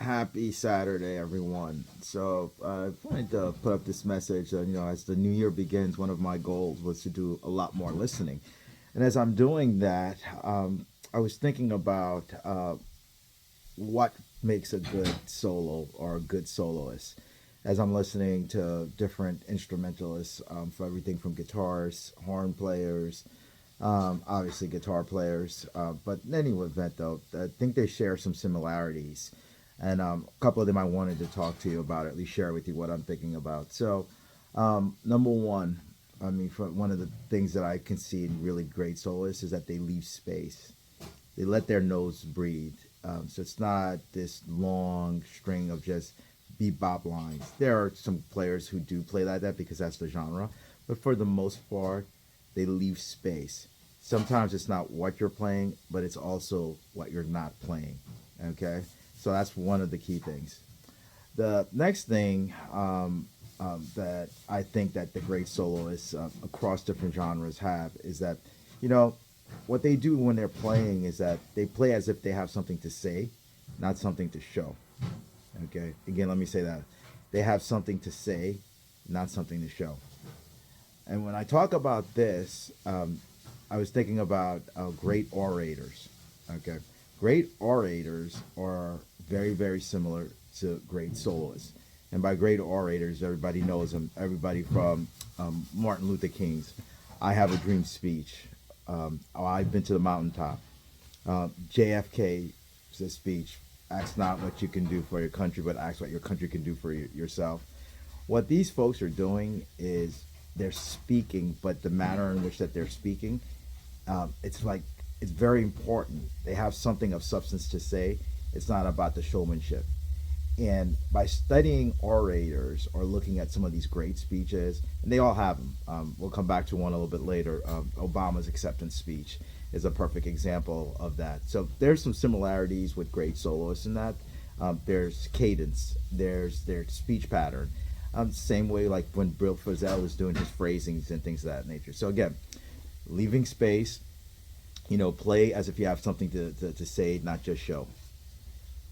Happy Saturday, everyone. So I wanted to put up this message. As the new year begins, one of my goals was to do a lot more listening, and as I'm doing that, I was thinking about what makes a good solo or a good soloist. As I'm listening to different instrumentalists, for everything from guitarists, horn players, obviously guitar players. But in any event, though, I think they share some similarities. And a couple of them I wanted to talk to you about, at least share with you what I'm thinking about. So, number one, I mean, for one of the things that I can see in really great soloists is that they leave space. They let their nose breathe. So it's not this long string of just bebop lines. There are some players who do play like that because that's the genre, but for the most part, they leave space. Sometimes it's not what you're playing, but it's also what you're not playing. Okay, so that's one of the key things. The next thing that I think that the great soloists across different genres have is that, you know, what they do when they're playing is that they play as if they have something to say, not something to show. Okay, again, let me say that they have something to say, not something to show. And when I talk about this, I was thinking about great orators. Okay, great orators are very, very similar to great soloists. And by great orators, everybody knows them. Everybody from Martin Luther King's "I Have a Dream" speech. I've been to the mountaintop. JFK's speech. Ask not what you can do for your country, but ask what your country can do for yourself. What these folks are doing is they're speaking, but the manner in which that they're speaking, it's like it's very important. They have something of substance to say. It's not about the showmanship. And by studying orators or looking at some of these great speeches, and they all have them. We'll come back to one a little bit later. Obama's acceptance speech is a perfect example of that. So there's some similarities with great soloists in that. There's cadence, there's their speech pattern. Same way like when Bill Frisell is doing his phrasings and things of that nature. So again, leaving space, play as if you have something to say, not just show.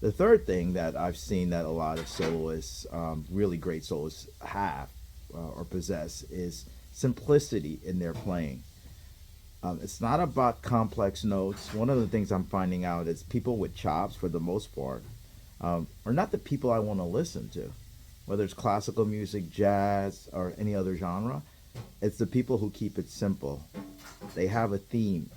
The third thing that I've seen that a lot of soloists, really great soloists, have or possess is simplicity in their playing. It's not about complex notes. One of the things I'm finding out is people with chops, for the most part, are not the people I want to listen to. Whether it's classical music, jazz, or any other genre, it's the people who keep it simple. They have a theme,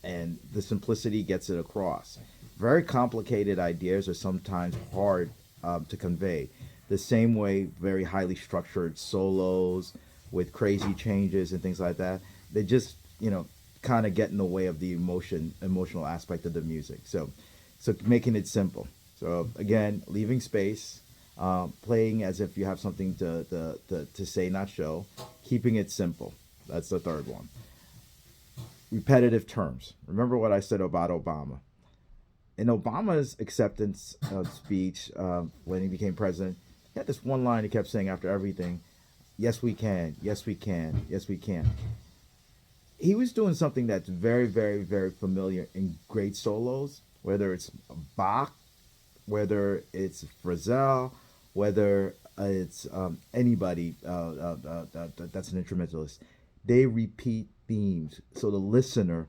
and the simplicity gets it across. Very complicated ideas are sometimes hard to convey. The same way, very highly structured solos with crazy changes and things like that, they just, kind of get in the way of the emotional aspect of the music. So making it simple. So again, leaving space, playing as if you have something to say, not show, keeping it simple. That's the third one. Repetitive terms. Remember what I said about Obama. In Obama's acceptance speech when he became president, he had this one line he kept saying after everything: "Yes, we can. Yes, we can. Yes, we can." He was doing something that's very, very, very familiar in great solos, whether it's Bach, whether it's Frizzell, whether it's anybody that's an instrumentalist. They repeat themes so the listener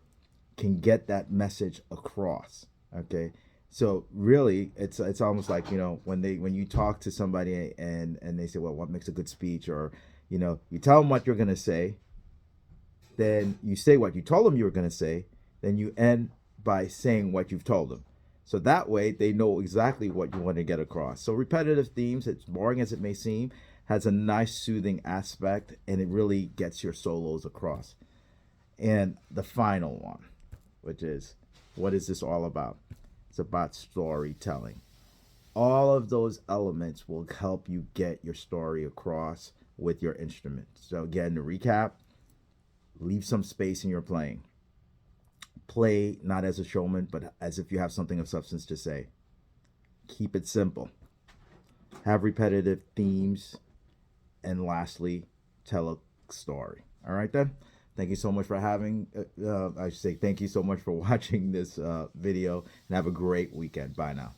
can get that message across. Okay, so really, it's almost like when you talk to somebody and they say, well, what makes a good speech, or you tell them what you're gonna say, then you say what you told them you were gonna say, then you end by saying what you've told them. So that way they know exactly what you want to get across. So repetitive themes, as boring as it may seem, has a nice soothing aspect, and it really gets your solos across. And the final one, which is, what is this all about? It's about storytelling. All of those elements will help you get your story across with your instrument. So again, to recap, leave some space in your playing. Play not as a showman, but as if you have something of substance to say. Keep it simple. Have repetitive themes. And lastly, tell a story. All right, then. Thank you so much for having, I should say, thank you so much for watching this video, and have a great weekend. Bye now.